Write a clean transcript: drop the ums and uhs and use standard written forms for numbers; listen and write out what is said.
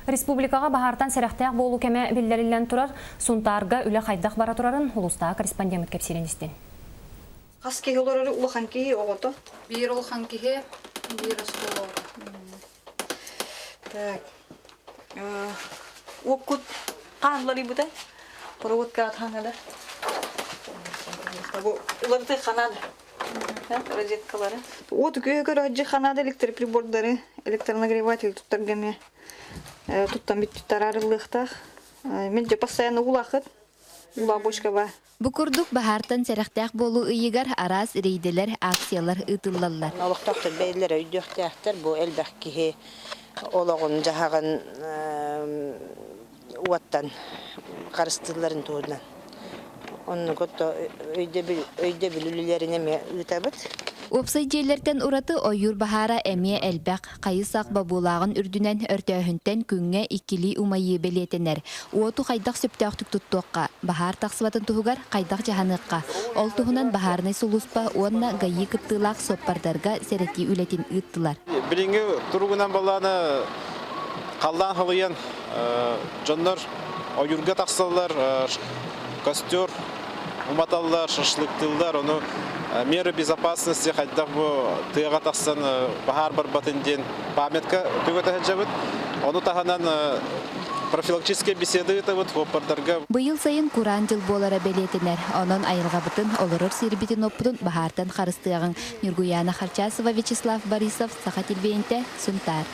Республикаға бахартан сәрәхтәк болу кеме білдерілен тұрар, сұнтарға үлі қайдақ бара тұрарын ұлыстағы корреспондент кепсереністен. Қас кеге олары ұлыған кеге оғыты? Bir ұлыған кеге, bir ұсқыл оғы. Так. Оқыт қанлары бұдай? Құр өтке атқанады. Оларды қанады. Розеткалары. От көйгөр ажы қанады электроприбордары, электронагреватель тұттарғаме. Туттан бит туттарарылықтақ. Мен же постоянно улақыт. Ула бошка ба. Букурдук бахартан сәрәхтәк болу ыйыгар арас рейделер, акциялар ытыллалар. Налықтақтыр бәйлері үйдіқтәқтір, бұл әлбәк кеге олағын жағағын уаттан қарыстыларын туыдан. Onun kötü öyde bilülülerine mi ütabıt? Опсай жерлерден ураты ойюр бахара әме әлбәк қайысақ бабулағын үрдінен өртөһінтен күнге икили умайы белетенер. Уоту қайдақ сөптәқтік тұттуққа, бахар тақсыбатын тұғығар қайдақ жағаныққа. Ол тұғынан бахарны сұлыспа, онна ғайы кыптылақ соппардарға сәреті үлетін ұттылар. Біліңгі тұрғынан баланы қалдан қылыйын жонлар ойырға тақсалар, костер, уматаллар, шашлыктылар, оны меры безопасности қайдақ бұл тыға тақсан бахар бар батынден памятка төгеті әджабыд. Оны тағанан профилактические беседы етабыд хоппардарға. Бұйыл сайын Куран жыл болара белетінер. Онын айырға бұтын, олырыр сирбетін оппытын бахартан қарыстығын. Нюргуяна Харчасова, Вячеслав Борисов, Сахатилбейнте, Сунтар.